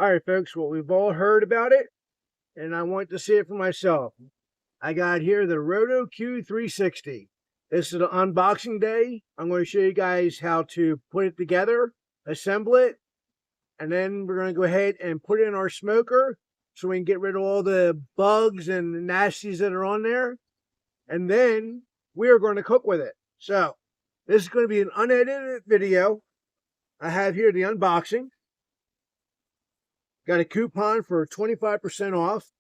All right, folks, well, we've all heard about it, and I want to see it for myself. I got here the Roto Q 360. This is an unboxing day. I'm going to show you guys how to put it together, assemble it, and then we're going to go ahead and put it in our smoker so we can get rid of all the bugs and the nasties that are on there. And then we are going to cook with it. So this is going to be an unedited video. I have here the unboxing. Got a coupon for 25% off.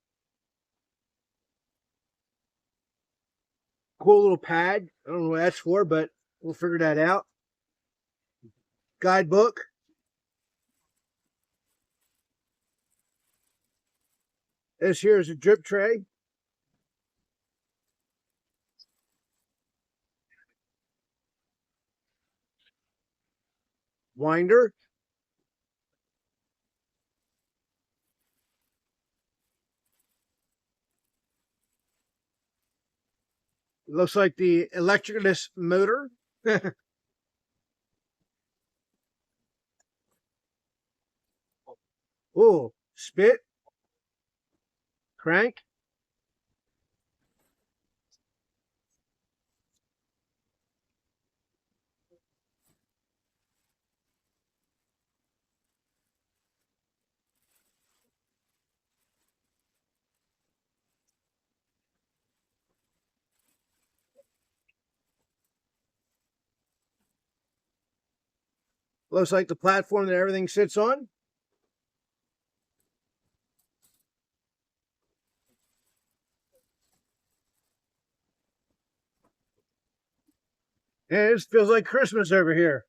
Cool little pad. I don't know what that's for, but we'll figure that out. Guidebook. This here is a drip tray. Winder. It looks like the electricless motor. Oh, spit. Crank. Looks like the platform that everything sits on. And it feels like Christmas over here.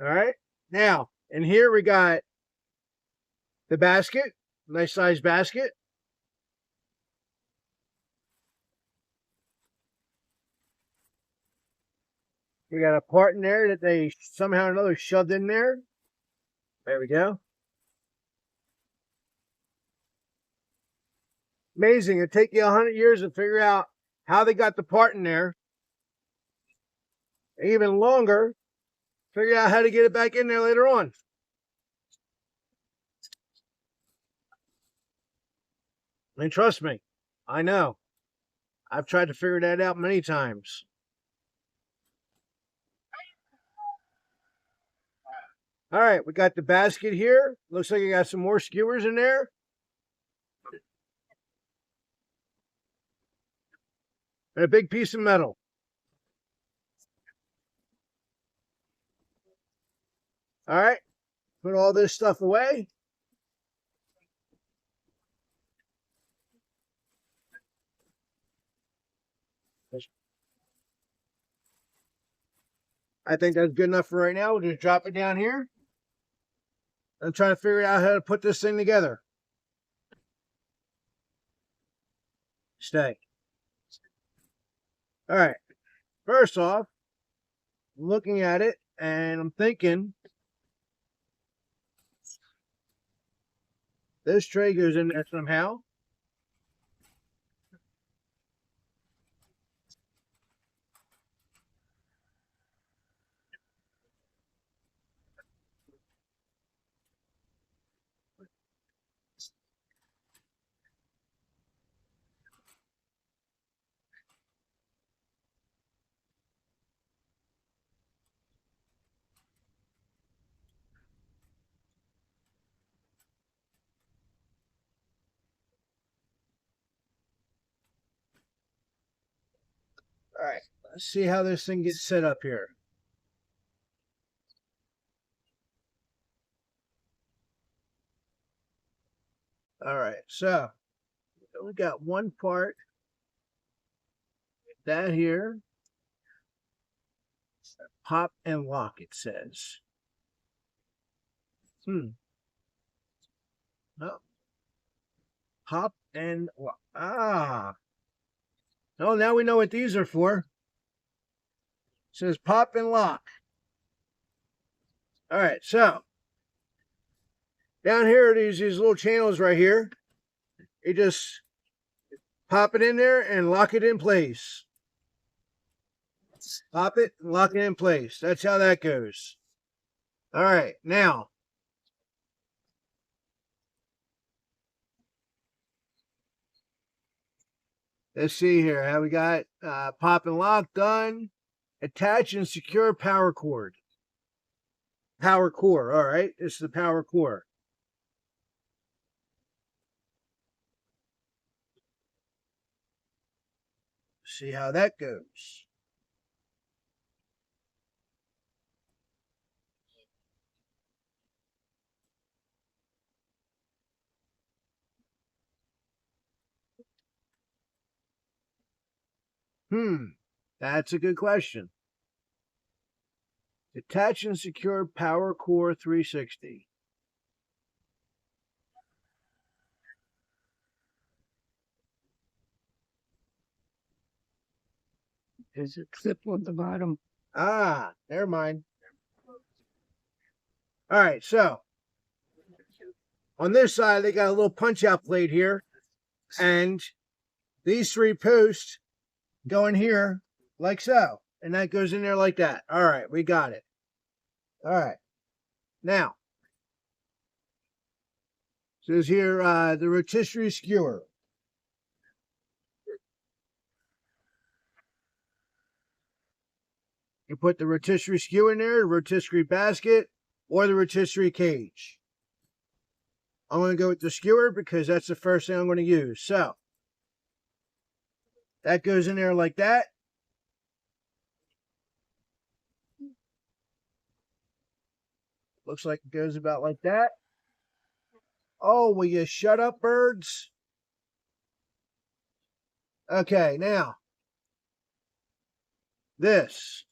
All right. Now, in here we got the basket. Nice size basket. We got a part in there that they somehow or another shoved in there. There we go. Amazing. It'd take you 100 years to figure out how they got the part in there. Even longer, figure out how to get it back in there later on. And trust me, I know. I've tried to figure that out many times. All right, we got the basket here. Looks like I got some more skewers in there. And a big piece of metal. All right, put all this stuff away. I think that's good enough for right now. We'll just drop it down here. I'm trying to figure out how to put this thing together. Stay. All right. First off, I'm looking at it and I'm thinking this tray goes in there somehow. All right, let's see how this thing gets set up here. All right, so we got one part, that here, pop and lock, it says. No. Pop and lock. Ah. Oh, now we know what these are for. It says pop and lock. All right, so down here are these little channels right here. You just pop it in there and lock it in place. Pop it and lock it in place. That's how that goes. All right, now let's see here. How we got pop and lock done. Attach and secure power cord. Power core. All right, this is the power core. See how that goes. That's a good question. Attach and secure power core 360. There's a clip on the bottom. Ah, never mind. All right, so on this side, they got a little punch out plate here, and these 3 posts go in here like so, and that goes in there like that. All right, we got it. All right, now says here the rotisserie skewer. You put the rotisserie skewer in there, the rotisserie basket, or the rotisserie cage. I'm going to go with the skewer because that's the first thing I'm going to use. So that goes in there like that. Looks like it goes about like that. Oh, will you shut up, birds? Okay, now this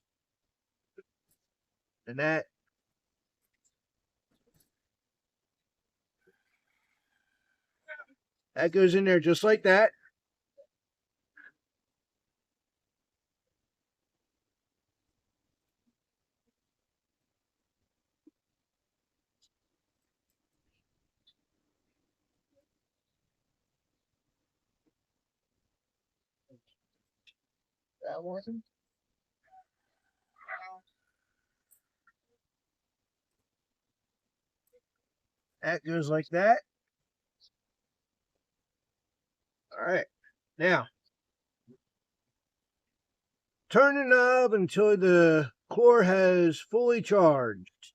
and that. That goes in there just like that. That one. That goes like that. All right. Now, turn the knob until the core has fully charged.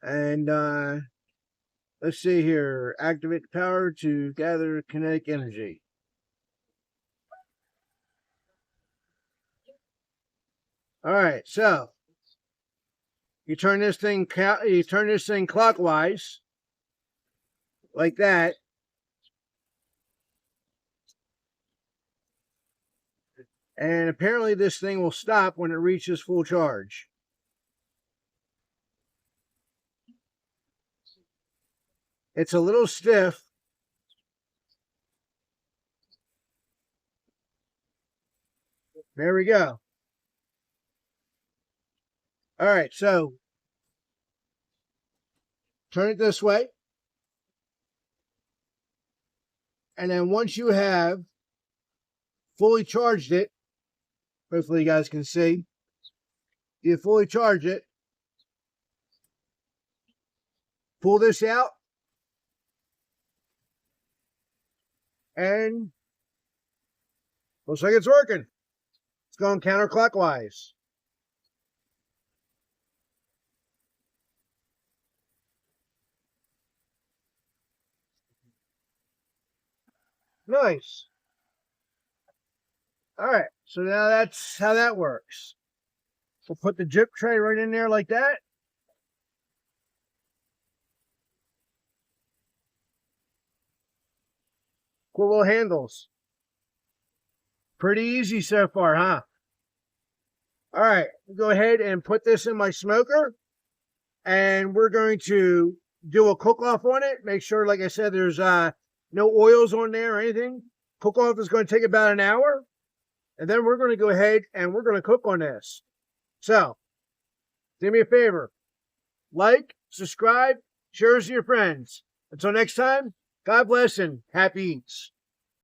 And let's see here. Activate the power to gather kinetic energy. All right, so you turn this thing clockwise like that. And apparently this thing will stop when it reaches full charge. It's a little stiff. There we go. All right, so turn it this way. And then once you have fully charged it, hopefully you guys can see, you fully charge it, pull this out, and looks like it's working. It's going counterclockwise. Nice. All right, so now that's how that works. We'll put the drip tray right in there like that. Cool little handles. Pretty easy so far, huh? All right, go ahead and put this in my smoker, and we're going to do a cook off on it. Make sure, like I said, there's no oils on there or anything. Cook off is going to take about an hour, and then we're going to go ahead and we're going to cook on this. So, do me a favor, like, subscribe, share with your friends. Until next time, God bless and happy eats.